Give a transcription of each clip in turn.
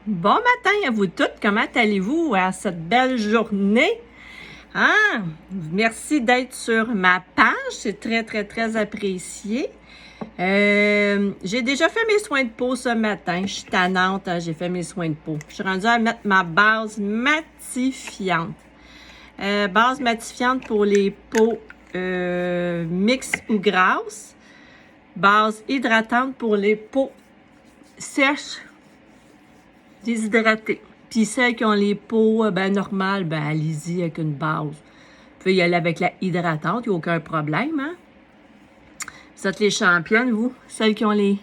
Bon matin à vous toutes. Comment allez-vous à cette belle journée? Ah, merci d'être sur ma page. C'est très, très, très apprécié. J'ai déjà fait mes soins de peau ce matin. Je suis tannante, hein, j'ai fait mes soins de peau. Je suis rendue à mettre ma base matifiante. Base matifiante pour les peaux mixtes ou grasses. Base hydratante pour les peaux sèches, déshydratées. Puis celles qui ont les peaux normales, allez-y avec une base. Vous pouvez y aller avec la hydratante, il n'y a aucun problème. Hein? Vous êtes les championnes, vous, celles qui ont les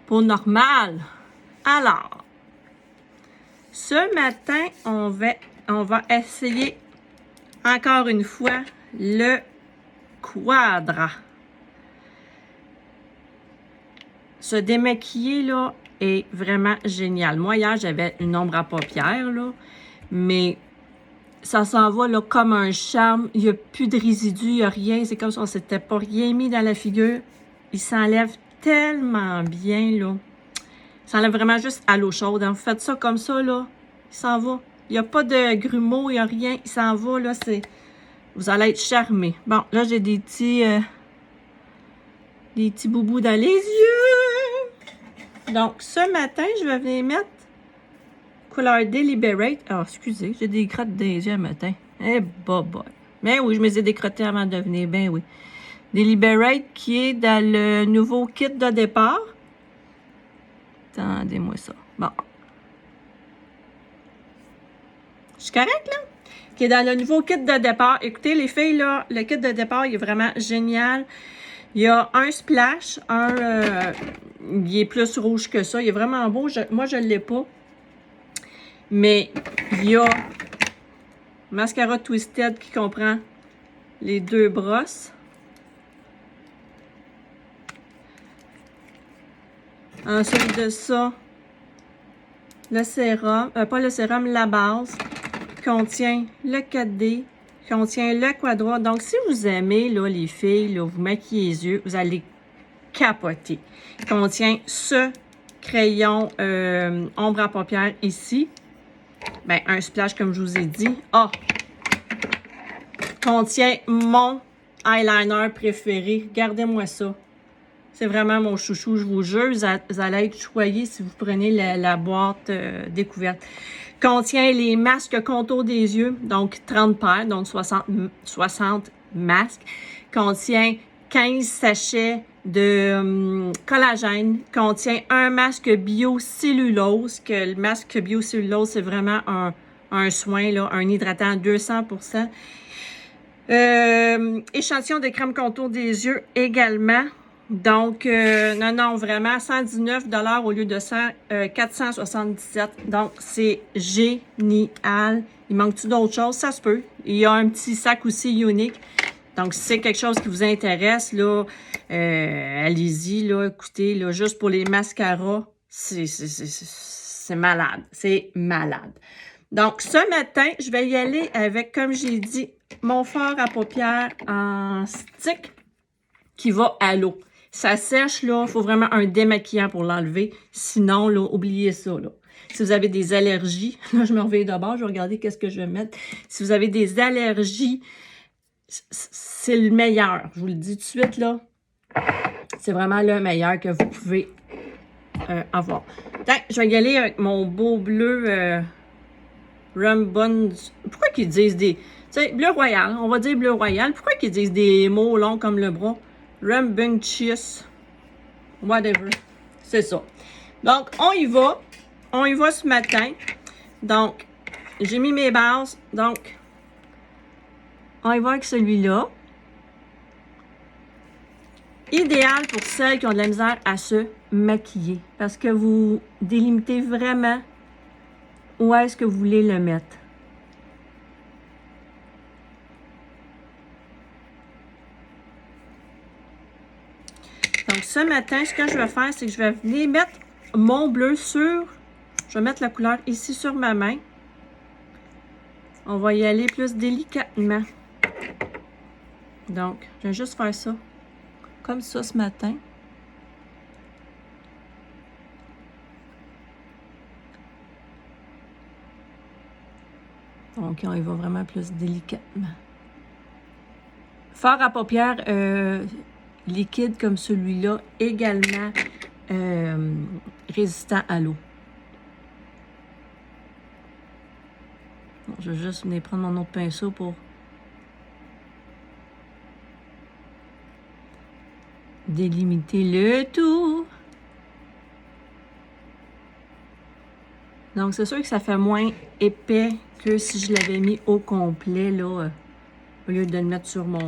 peaux normales. Alors, ce matin, on va essayer encore une fois le quadra. Se démaquiller, là, est vraiment génial. Moi, hier, j'avais une ombre à paupières, là, mais ça s'en va là, comme un charme. Il n'y a plus de résidus, il n'y a rien. C'est comme si on ne s'était pas rien mis dans la figure. Il s'enlève tellement bien, là. Il s'enlève vraiment juste à l'eau chaude. Hein. Vous faites ça comme ça, là, il s'en va. Il n'y a pas de grumeaux, il n'y a rien. Il s'en va, là, vous allez être charmés. Bon, là, j'ai des petits boubous dans les yeux. Donc, ce matin, je vais venir mettre couleur Deliberate. Ah, excusez, j'ai des crottes des yeux le matin. Eh, boy. Mais oui, je me les ai décrottées avant de venir. Ben oui. Deliberate qui est dans le nouveau kit de départ. Attendez-moi ça. Bon. Je suis correcte, là? Qui est dans le nouveau kit de départ. Écoutez, les filles, là, le kit de départ, il est vraiment génial. Il y a un splash, il est plus rouge que ça. Il est vraiment beau. Moi, je ne l'ai pas. Mais il y a mascara Twisted qui comprend les deux brosses. Ensuite de ça, le sérum, pas le sérum, la base, contient le 4D, contient le quadra. Donc, si vous aimez, là, les filles, là, vous maquillez les yeux, vous allez capoter. Il contient ce crayon ombre à paupières ici. Ben, un splash, comme je vous ai dit. Ah! Contient mon eyeliner préféré. Regardez-moi ça. C'est vraiment mon chouchou, je vous jure. Vous allez être choyés si vous prenez la boîte découverte. Contient les masques contour des yeux, donc 30 paires, donc 60 masques. Contient 15 sachets de collagène. Contient un masque biocellulose, que le masque biocellulose, c'est vraiment un soin, là, un hydratant à 200%. Échantillon de crème contour des yeux également. Donc, non, vraiment, 119 $ au lieu de 477. Donc, c'est génial. Il manque-tu d'autres choses? Ça se peut. Il y a un petit sac aussi unique. Donc, si c'est quelque chose qui vous intéresse, là, allez-y, là, écoutez, là, juste pour les mascaras, c'est malade. C'est malade. Donc, ce matin, je vais y aller avec, comme j'ai dit, mon fard à paupières en stick qui va à l'eau. Ça sèche, là, il faut vraiment un démaquillant pour l'enlever. Sinon, là, oubliez ça, là. Si vous avez des allergies, là, je me réveille d'abord, je vais regarder qu'est-ce que je vais mettre. Si vous avez des allergies, c'est le meilleur. Je vous le dis tout de suite, là. C'est vraiment le meilleur que vous pouvez avoir. Donc, je vais y aller avec mon beau bleu Rumbun. Pourquoi qu'ils disent des... Tu sais, bleu royal. On va dire bleu royal. Pourquoi qu'ils disent des mots longs comme le bras? Rambunctious. Whatever. C'est ça. Donc, on y va. On y va ce matin. Donc, j'ai mis mes bases. Donc, on y va avec celui-là. Idéal pour celles qui ont de la misère à se maquiller. Parce que vous délimitez vraiment où est-ce que vous voulez le mettre. Donc, ce matin, ce que je vais faire, c'est que je vais venir mettre mon bleu sur... Je vais mettre la couleur ici sur ma main. On va y aller plus délicatement. Donc, je vais juste faire ça. Comme ça ce matin. Donc, on y va vraiment plus délicatement. Fard à paupières liquide comme celui-là, également résistant à l'eau. Bon, je vais juste venir prendre mon autre pinceau pour délimiter le tout. Donc, c'est sûr que ça fait moins épais que si je l'avais mis au complet, là, au lieu de le mettre sur mon...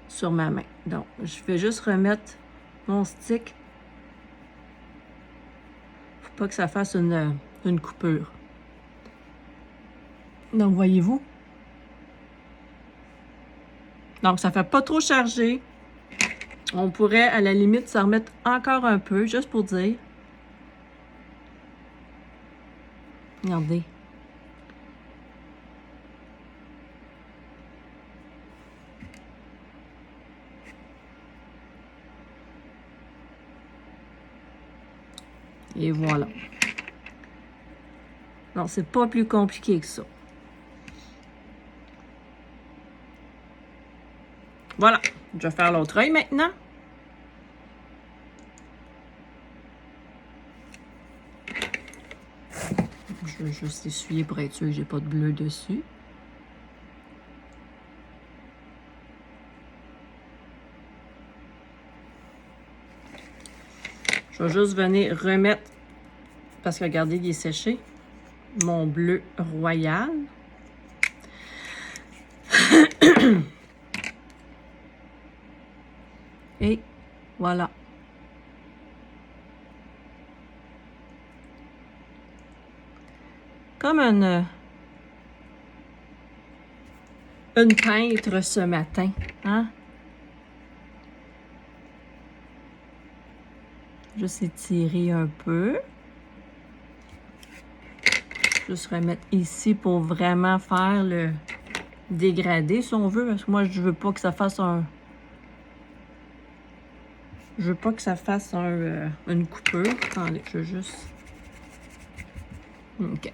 sur ma main. Donc, je vais juste remettre mon stick. Faut pas que ça fasse une coupure. Donc, voyez-vous? Donc, ça fait pas trop chargé. On pourrait, à la limite, s'en remettre encore un peu, juste pour dire. Regardez. Et voilà. Non, c'est pas plus compliqué que ça. Voilà. Je vais faire l'autre œil maintenant. Je vais juste essuyer pour être sûr que j'ai pas de bleu dessus. Je vais juste venir remettre, parce que regardez, il est séché, mon bleu royal. Et voilà. Comme une peintre ce matin, hein? Juste étirer un peu. Juste remettre ici pour vraiment faire le dégradé, si on veut. Parce que moi, je veux pas que ça fasse un... Je veux pas que ça fasse une coupure. Attendez, je veux juste... OK.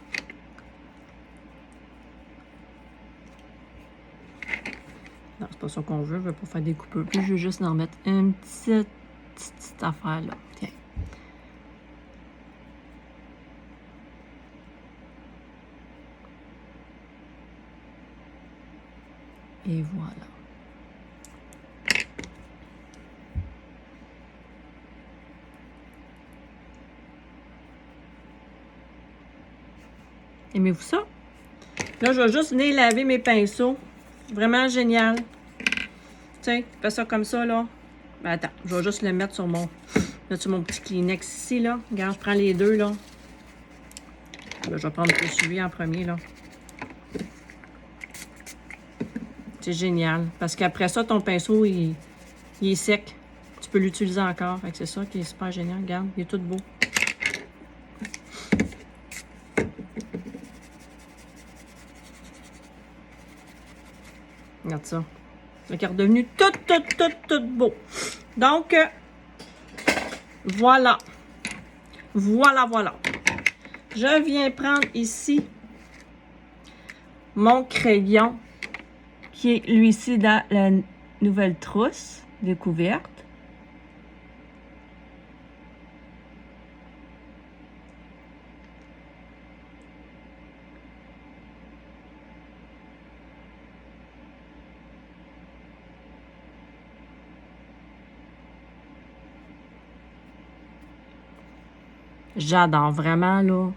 Non, c'est pas ça qu'on veut. Je veux pas faire des coupures. Puis je veux juste en remettre une petite affaire là. Tiens. Et voilà. Aimez-vous ça? Là, je vais juste venir laver mes pinceaux. Vraiment génial. Tiens, fais ça comme ça, là. Ben, attends, je vais juste le mettre sur mon petit Kleenex ici, là. Regarde, je prends les deux, là. Là, je vais prendre celui en premier, là. C'est génial. Parce qu'après ça, ton pinceau, il est sec. Tu peux l'utiliser encore. Fait que c'est ça qui est super génial. Regarde, il est tout beau. Regarde ça. Il est redevenu tout beau. Donc, voilà. Voilà. Je viens prendre ici mon crayon qui est lui-ci dans la nouvelle trousse découverte. J'adore vraiment, là.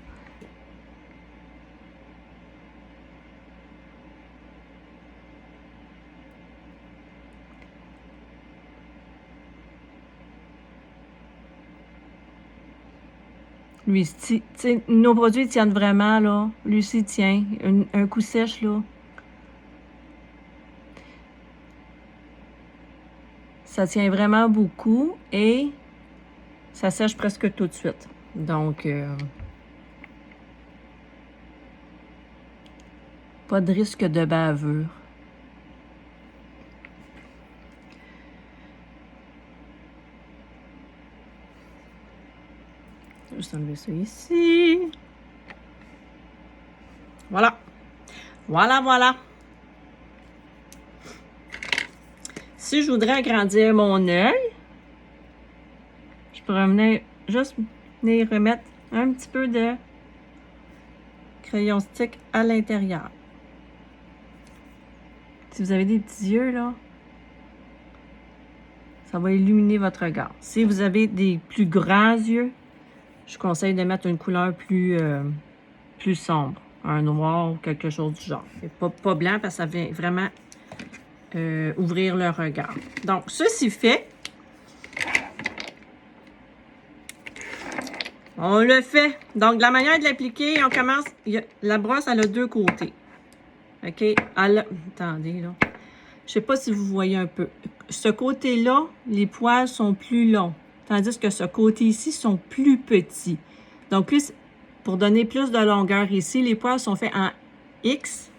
Lui, nos produits tiennent vraiment, là. Lui aussi tient. Un coup sèche, là. Ça tient vraiment beaucoup et ça sèche presque tout de suite. Donc, pas de risque de bavure. Je vais juste enlever ça ici. Voilà. Voilà, voilà. Si je voudrais agrandir mon œil, je pourrais juste venir remettre un petit peu de crayon stick à l'intérieur. Si vous avez des petits yeux, là, ça va illuminer votre regard. Si vous avez des plus grands yeux, je conseille de mettre une couleur plus sombre. Un noir ou quelque chose du genre. Et pas blanc parce que ça vient vraiment ouvrir le regard. Donc, ceci fait, on le fait. Donc, la manière de l'appliquer, on commence. La brosse, elle a deux côtés. OK? Attendez, là. Je sais pas si vous voyez un peu. Ce côté-là, les poils sont plus longs. Tandis que ce côté ici sont plus petits. Donc, pour donner plus de longueur ici, les poils sont faits en X.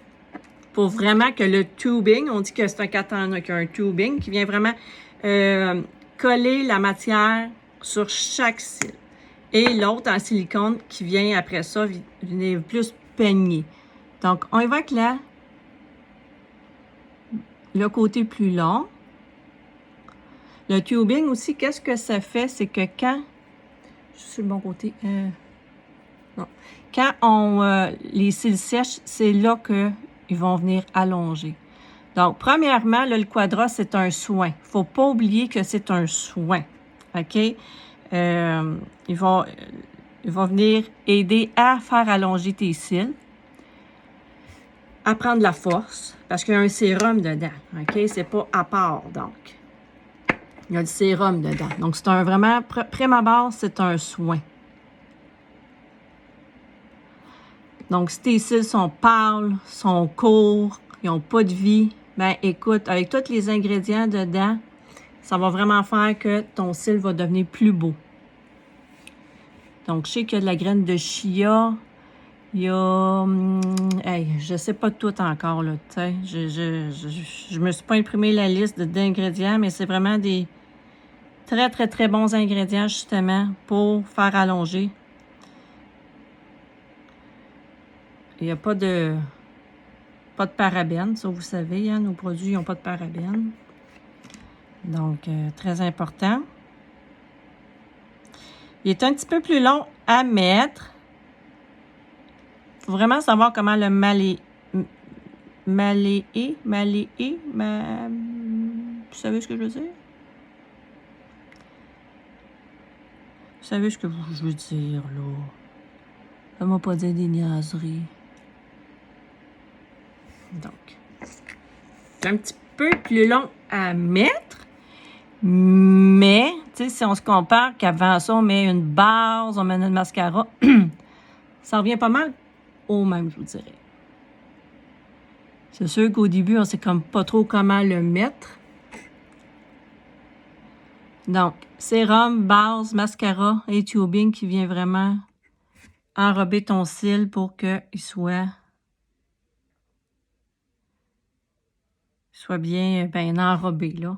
Pour vraiment que le tubing, on dit que c'est un katana qui a un tubing, qui vient vraiment coller la matière sur chaque cil. Et l'autre en silicone qui vient après ça, venir plus peigner. Donc, on y va avec le côté plus long. Le tubing aussi, qu'est-ce que ça fait? C'est que quand... Je suis sur le bon côté. Non. Quand les cils sèchent, c'est là qu'ils vont venir allonger. Donc, premièrement, là, le quadra, c'est un soin. Il ne faut pas oublier que c'est un soin. OK? Il va venir aider à faire allonger tes cils, à prendre la force, parce qu'il y a un sérum dedans. OK? C'est pas à part, donc. Il y a le sérum dedans. Donc, c'est vraiment, prime abord, c'est un soin. Donc, si tes cils sont pâles, sont courts, ils n'ont pas de vie, ben écoute, avec tous les ingrédients dedans, ça va vraiment faire que ton cil va devenir plus beau. Donc, je sais qu'il y a de la graine de chia. Il y a... je sais pas tout encore, là, tu sais. Je me suis pas imprimé la liste d'ingrédients, mais c'est vraiment des très, très, très bons ingrédients, justement, pour faire allonger. Il n'y a pas de parabènes, ça, vous savez, hein, nos produits n'ont pas de parabènes. Donc, très important. Il est un petit peu plus long à mettre. Il faut vraiment savoir comment le maléer. Vous savez ce que je veux dire? Vous savez ce que je veux dire, là. Fais-moi pas dire des niaiseries. Donc, c'est un petit peu plus long à mettre. Mais, tu sais, si on se compare qu'avant ça, on met une base, on met notre mascara, ça revient pas mal au même, je vous dirais. C'est sûr qu'au début, on sait comme pas trop comment le mettre. Donc, sérum, base, mascara et tubing qui vient vraiment enrober ton cil pour qu'il soit bien enrobé, là.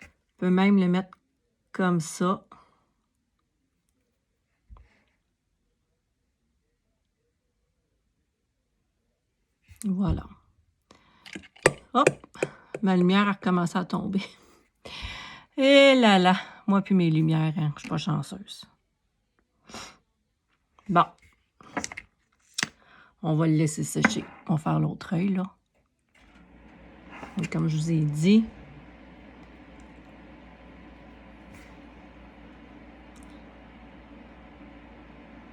On peut même le mettre comme ça. Voilà. Hop! Ma lumière a recommencé à tomber. Et là, moi puis mes lumières, hein, je suis pas chanceuse. Bon. On va le laisser sécher. On va faire l'autre œil, là. Et comme je vous ai dit,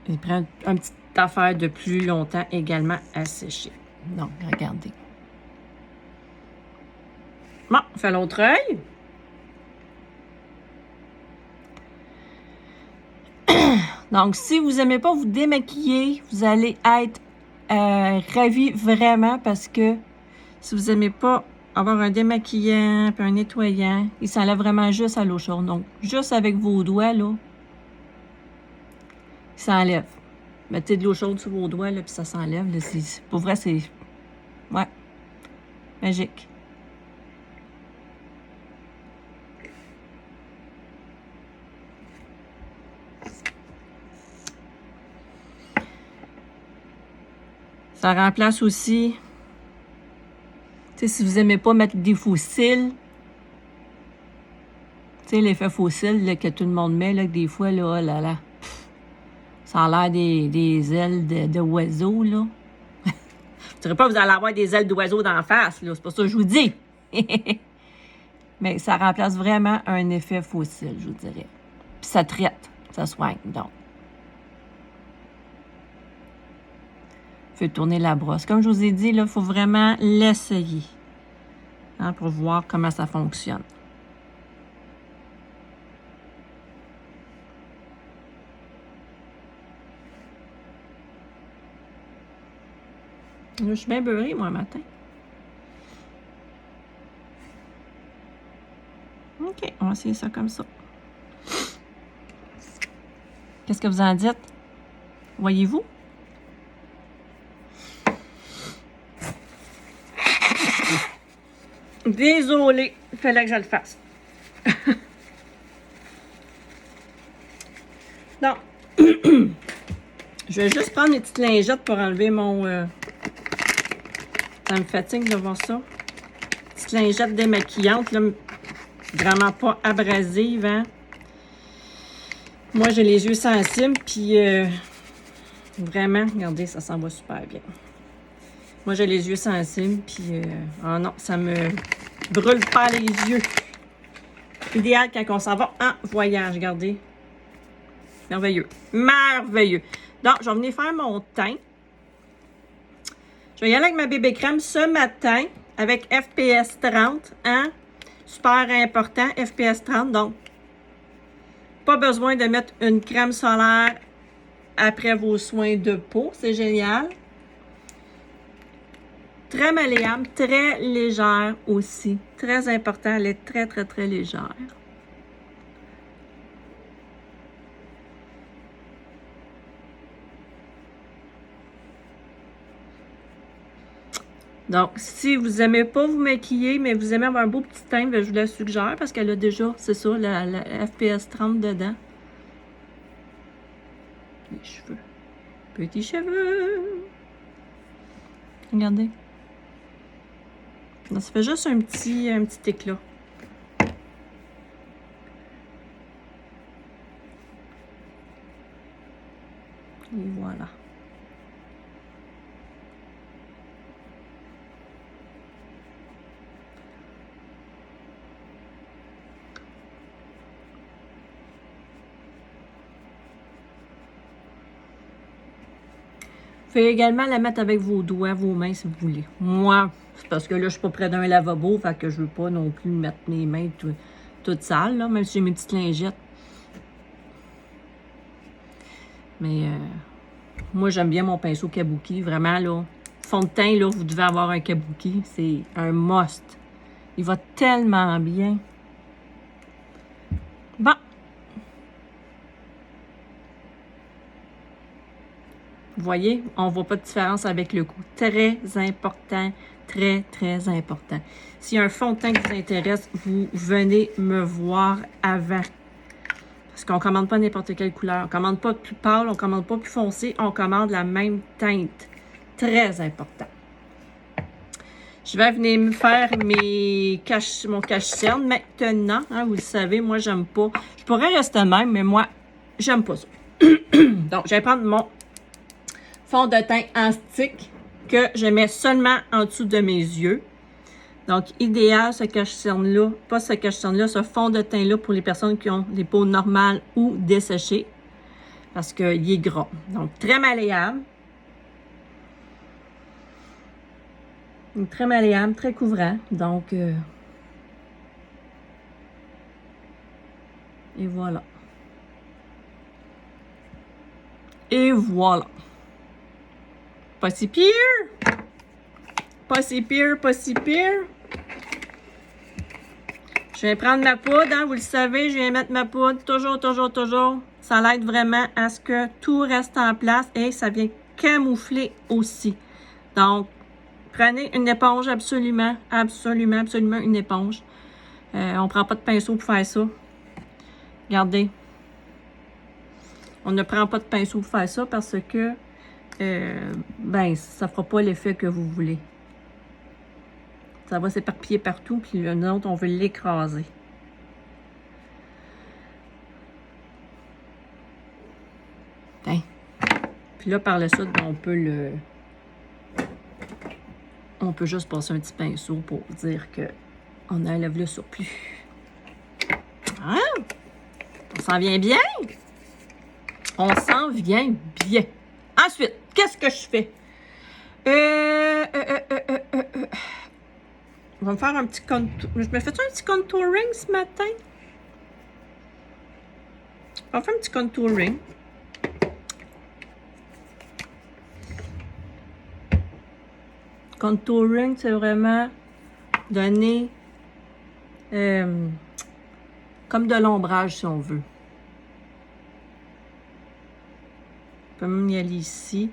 il prend une petite affaire de plus longtemps également à sécher. Donc, regardez. Bon, on fait l'autre œil. Donc, si vous n'aimez pas vous démaquiller, vous allez être ravis vraiment parce que si vous n'aimez pas avoir un démaquillant puis un nettoyant, il s'enlève vraiment juste à l'eau chaude. Donc, juste avec vos doigts, là, il s'enlève. Mettez de l'eau chaude sur vos doigts, là, puis ça s'enlève. Pour vrai, c'est... Ouais. Magique. Ça remplace aussi, tu sais, si vous aimez pas mettre des faux cils, tu sais, l'effet faux cils là, que tout le monde met, là, que des fois, là, oh là, là, ça a l'air des ailes d'oiseaux, là. Je dirais pas que vous allez avoir des ailes d'oiseau d'en face, là. C'est pas ça que je vous dis. Mais ça remplace vraiment un effet fossile, je vous dirais. Puis ça traite, ça soigne, donc. Faites tourner la brosse. Comme je vous ai dit, il faut vraiment l'essayer, hein, pour voir comment ça fonctionne. Là, je suis bien beurrée, moi, matin. OK, on va essayer ça comme ça. Qu'est-ce que vous en dites? Voyez-vous? Désolée, il fallait que je le fasse. Non. Je vais juste prendre mes petites lingettes pour enlever mon... Ça me fatigue de voir ça. Petite lingette démaquillante, là, vraiment pas abrasive, hein. Moi, j'ai les yeux sensibles, puis vraiment, regardez, ça s'en va super bien. Moi, j'ai les yeux sensibles, puis oh non, ça me brûle pas les yeux. Idéal quand on s'en va en voyage, regardez. Merveilleux. Merveilleux. Donc, je vais venir faire mon teint. Je vais y aller avec ma bébé crème ce matin avec FPS 30, hein? Super important, FPS 30. Donc, pas besoin de mettre une crème solaire après vos soins de peau. C'est génial. Très malléable, très légère aussi. Très important, elle est très, très, très légère. Donc, si vous n'aimez pas vous maquiller, mais vous aimez avoir un beau petit teint, ben, je vous la suggère parce qu'elle a déjà, c'est ça, la FPS 30 dedans. Les cheveux. Petits cheveux. Regardez. Donc, ça fait juste un petit éclat. Et voilà. Vous pouvez également la mettre avec vos doigts, vos mains, si vous voulez. Moi, c'est parce que là, je suis pas près d'un lavabo, fait que je veux pas non plus mettre mes mains toutes sales, là, même si j'ai mes petites lingettes. Mais moi, j'aime bien mon pinceau kabuki. Vraiment, là, fond de teint, là, vous devez avoir un kabuki. C'est un must. Il va tellement bien. Bon. Vous voyez, on ne voit pas de différence avec le goût. Très important, très, très important. S'il y a un fond de teint qui vous intéresse, vous venez me voir avant. Parce qu'on ne commande pas n'importe quelle couleur. On ne commande pas plus pâle, on ne commande pas plus foncé, on commande la même teinte. Très important. Je vais venir me faire mon cache-cerne maintenant. Hein, vous le savez, moi, j'aime pas. Je pourrais rester de même, mais moi, j'aime pas ça. Donc, je vais prendre mon fond de teint en stick que je mets seulement en dessous de mes yeux. Donc, idéal, ce cache-cerne-là, pas ce cache-cerne-là, ce fond de teint-là pour les personnes qui ont des peaux normales ou desséchées, parce qu'il est gras. Donc, très malléable. Très malléable, très couvrant. Donc, et voilà. Et voilà. Pas si pire. Pas si pire, pas si pire. Je vais prendre ma poudre, hein, vous le savez, je viens mettre ma poudre. Toujours, toujours, toujours. Ça l'aide vraiment à ce que tout reste en place et ça vient camoufler aussi. Donc, prenez une éponge absolument, absolument, absolument une éponge. On ne prend pas de pinceau pour faire ça. Regardez. On ne prend pas de pinceau pour faire ça parce que ben, ça fera pas l'effet que vous voulez. Ça va s'éparpiller partout, puis le nôtre, on veut l'écraser. Hein. Puis là, par la suite, on peut juste passer un petit pinceau pour dire que on enlève le surplus. Hein? On s'en vient bien? On s'en vient bien. Ensuite, qu'est-ce que je fais? On va me faire un petit contour. Je me fais un petit contouring ce matin? On va faire un petit contouring. Contouring, c'est vraiment donner comme de l'ombrage, si on veut. On peut même y aller ici.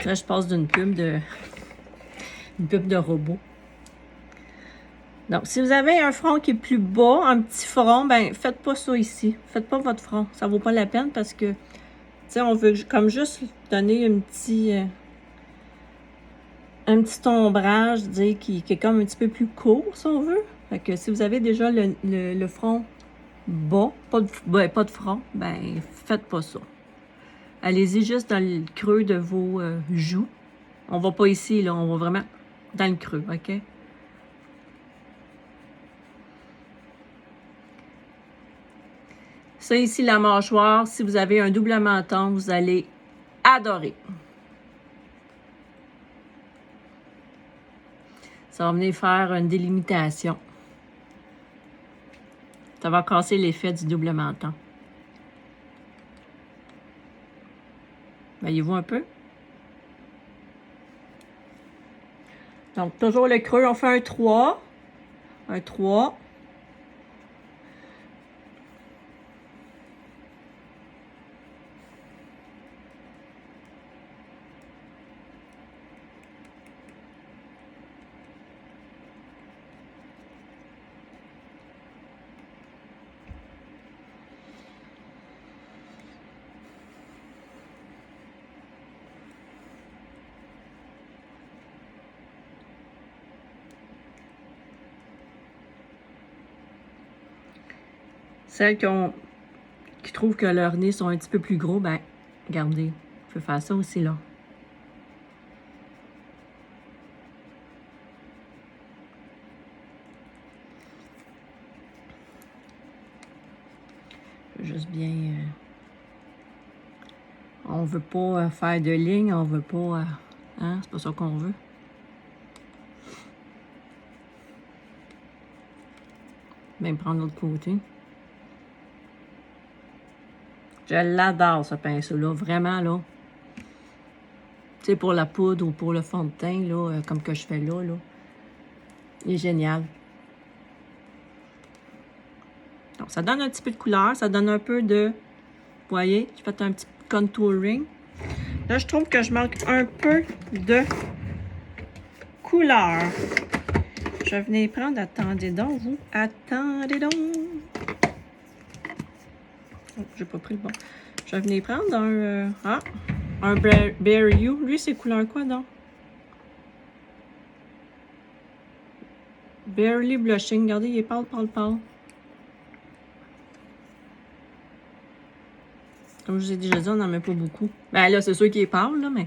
Là, je passe d'une pub de robot. Donc, si vous avez un front qui est plus bas, un petit front, ben faites pas ça ici. Faites pas votre front. Ça vaut pas la peine parce que, tu sais, on veut comme juste donner un petit ombrage, dire, qui est comme un petit peu plus court, si on veut. Fait que si vous avez déjà le front bas, pas de front, ben faites pas ça. Allez-y juste dans le creux de vos joues. On va pas ici, là, on va vraiment dans le creux, OK? Ça ici, la mâchoire, si vous avez un double menton, vous allez adorer. Ça va venir faire une délimitation. Ça va casser l'effet du double menton. Voyez-vous un peu? Donc, toujours le creux, on fait un 3. Un 3. Celles qui trouvent que leurs nez sont un petit peu plus gros, ben, regardez, on peut faire ça aussi là. Juste bien... on veut pas faire de ligne, on veut pas... hein, c'est pas ça qu'on veut. Même prendre l'autre côté. Je l'adore, ce pinceau-là. Vraiment, là. Tu sais, pour la poudre ou pour le fond de teint, là, comme que je fais là. Il est génial. Donc, ça donne un petit peu de couleur. Ça donne un peu de... Vous voyez, j'ai fait un petit contouring. Là, je trouve que je manque un peu de couleur. Je vais venir prendre... Attendez donc, vous. Attendez donc. Oh, j'ai pas pris le bon. Je vais venir prendre un Bare You. Lui, c'est couleur quoi, donc? Barely Blushing. Regardez, il est pâle. Comme je vous ai déjà dit, on n'en met pas beaucoup. Ben là, c'est sûr qu'il est pâle, là, mais...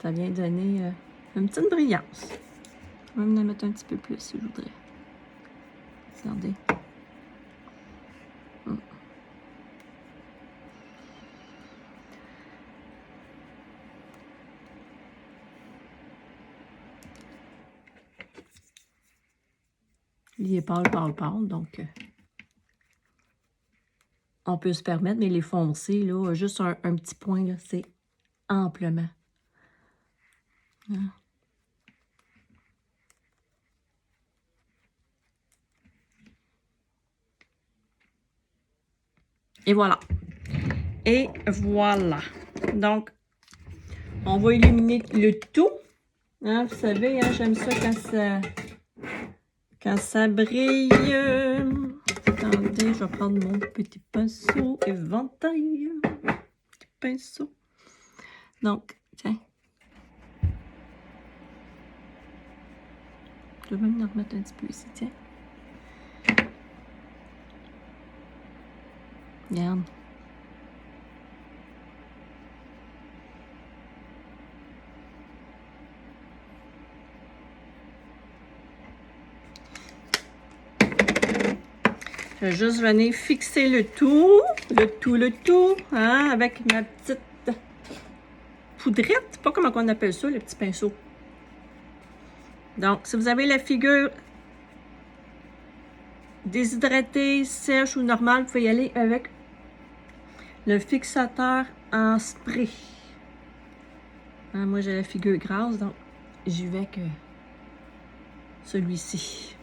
Ça vient donner une petite brillance. Je vais même en mettre un petit peu plus, si je voudrais. Regardez. Il est pâle, donc... on peut se permettre, mais les foncés, là, juste un petit point, là, c'est amplement. Hein? Et voilà. Et voilà. Donc, on va illuminer le tout. Hein, vous savez, hein, j'aime ça quand ça brille. Attendez, je vais prendre mon petit pinceau éventail. Petit pinceau. Donc, tiens. Je vais même en remettre un petit peu ici, tiens. Regarde. Je vais juste venir fixer le tout, hein, avec ma petite poudrette. Pas comment on appelle ça, le petit pinceau. Donc, si vous avez la figure déshydratée, sèche ou normale, vous pouvez y aller avec le fixateur en spray. Hein, moi, j'ai la figure grasse, donc j'y vais avec celui-ci.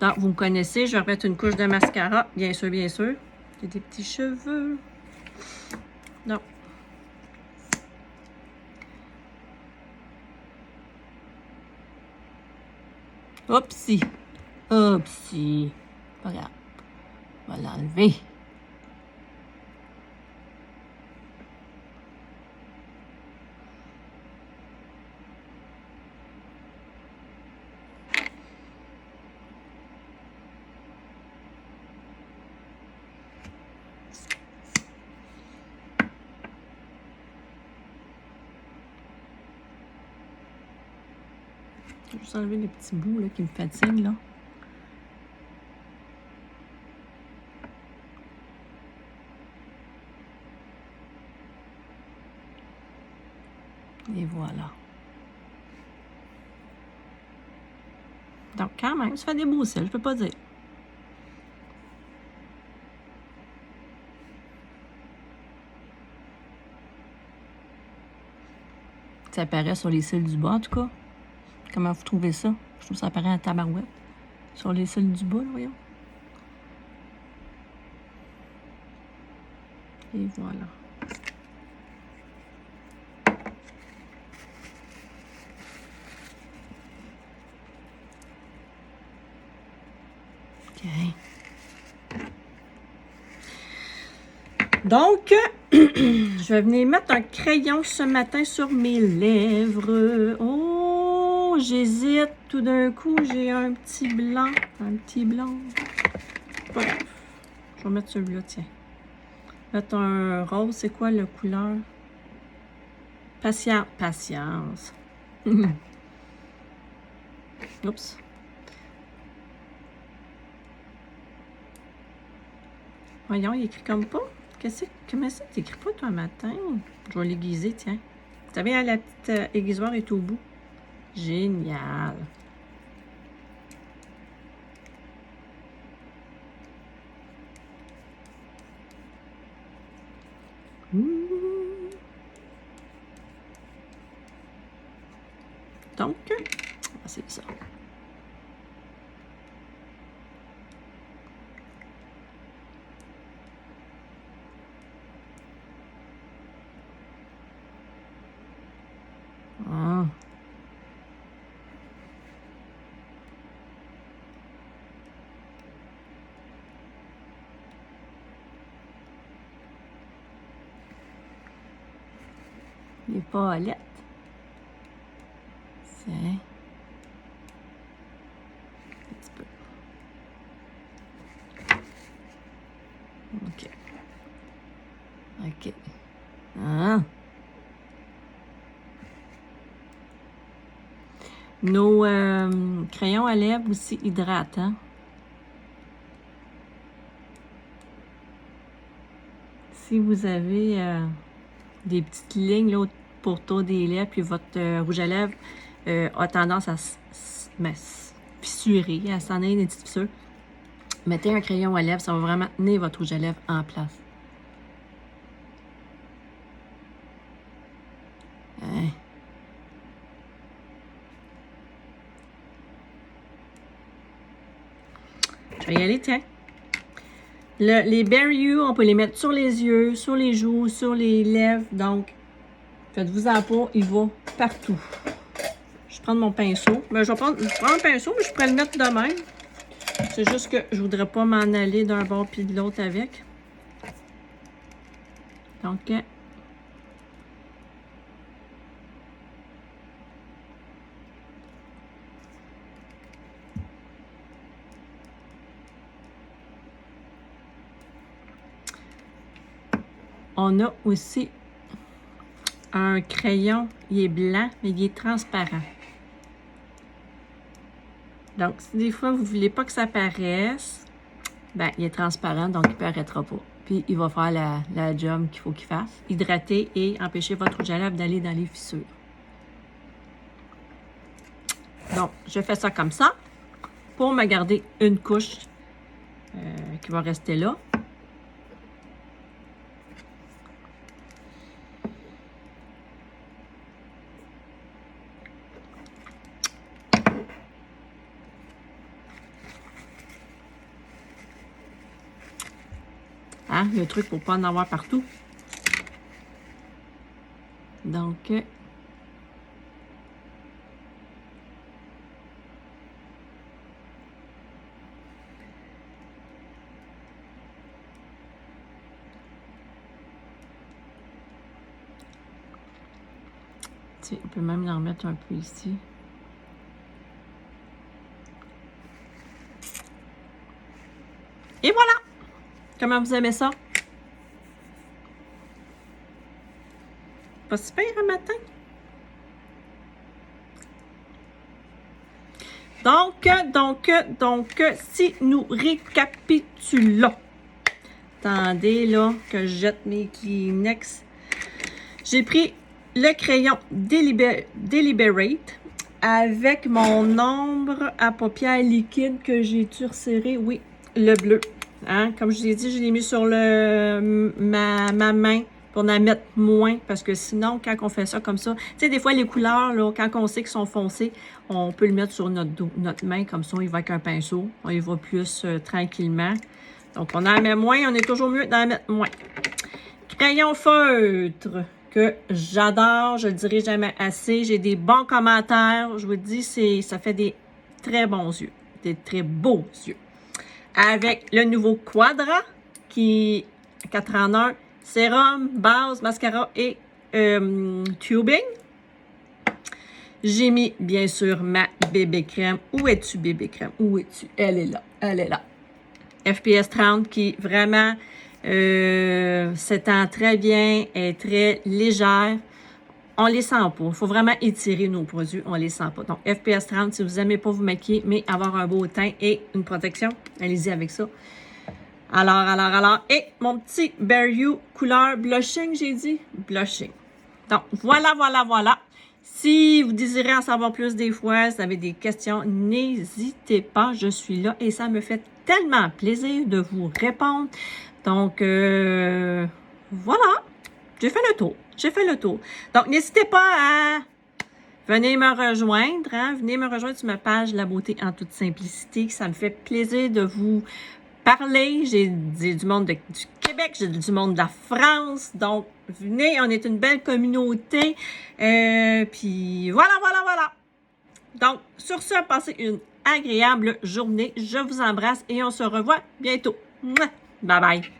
Donc, vous me connaissez, je vais remettre une couche de mascara, bien sûr, bien sûr. J'ai des petits cheveux. Non. Oupsie. Oupsie. Pas grave. On va l'enlever. Je vais juste enlever les petits bouts là, qui me fatiguent, là. Et voilà. Donc, quand même, ça fait des beaux cils, je peux pas dire. Ça apparaît sur les cils du bas, en tout cas. Comment vous trouvez ça? Je trouve que ça apparaît en tabarouette. Sur les cils du bas, là, voyons. Et voilà. OK. Donc, je vais venir mettre un crayon ce matin sur mes lèvres. Oh, j'hésite. Tout d'un coup, j'ai un petit blanc. Un petit blanc. Pas grave. Je vais mettre celui-là, tiens. Mettre un rose. C'est quoi la couleur? Patience. Patience. Oups. Voyons, il écrit comme pas. Comment ça, t'écris pas, toi, matin? Je vais l'aiguiser, tiens. Vous savez, la petite aiguisoire est au bout. Génial. Donc, c'est ça. Ah. Les palettes. C'est un petit peu. OK. OK. Ah. Nos crayons à lèvres aussi hydratants. Si vous avez des petites lignes là, pourtour des lèvres, puis votre rouge à lèvres a tendance à fissurer, à s'en aller des petites fissures, mettez un crayon à lèvres, ça va vraiment tenir votre rouge à lèvres en place. Hein? Je vais y aller, tiens. Les Bare You, on peut les mettre sur les yeux, sur les joues, sur les lèvres. Donc, faites-vous-en pas, il va partout. Je vais prendre mon pinceau. Ben, je prends un pinceau, mais je pourrais le mettre de même. C'est juste que je voudrais pas m'en aller d'un bord puis de l'autre avec. Donc, on a aussi un crayon. Il est blanc, mais il est transparent. Donc, si des fois, vous ne voulez pas que ça paraisse, ben, il est transparent, donc il ne paraîtra pas. Puis, il va faire la job qu'il faut qu'il fasse. Hydrater et empêcher votre rouge à lèvres d'aller dans les fissures. Donc, je fais ça comme ça pour me garder une couche qui va rester là. Hein, le truc pour ne pas en avoir partout. Donc, on peut même en remettre un peu ici. Et voilà! Comment vous aimez ça? Pas super un matin? Donc, si nous récapitulons. Attendez, là, que je jette mes Kleenex. J'ai pris le crayon Deliberate avec mon ombre à paupières liquide que j'ai resserré. Oui, le bleu. Hein? Comme je vous ai dit, je l'ai mis sur ma main pour en mettre moins, parce que sinon, quand on fait ça comme ça, tu sais, des fois, les couleurs, là, quand on sait qu'ils sont foncés, on peut le mettre sur notre main, comme ça, il va avec un pinceau, on y va plus tranquillement. Donc, on en met moins, on est toujours mieux d'en mettre moins. Crayon feutre, que j'adore, je le dirai jamais assez, j'ai des bons commentaires, je vous dis, ça fait des très bons yeux, des très beaux yeux. Avec le nouveau Quadra, qui 4 en 1, sérum, base, mascara et tubing. J'ai mis, bien sûr, ma bébé crème. Où es-tu, bébé crème? Où es-tu? Elle est là, elle est là. FPS 30 qui, vraiment, s'étend très bien, est très légère. On les sent pas. Il faut vraiment étirer nos produits. On les sent pas. Donc, FPS 30, si vous n'aimez pas vous maquiller, mais avoir un beau teint et une protection, allez-y avec ça. Alors. Et mon petit Bare You couleur blushing, j'ai dit? Blushing. Donc, voilà. Si vous désirez en savoir plus des fois, si vous avez des questions, n'hésitez pas. Je suis là et ça me fait tellement plaisir de vous répondre. Donc, voilà. J'ai fait le tour. Donc, n'hésitez pas à venir me rejoindre. Hein? Venez me rejoindre sur ma page La Beauté en toute simplicité. Ça me fait plaisir de vous parler. J'ai du monde du Québec, j'ai du monde de la France. Donc, venez, on est une belle communauté. Puis, voilà. Donc, sur ce, passez une agréable journée. Je vous embrasse et on se revoit bientôt. Bye bye.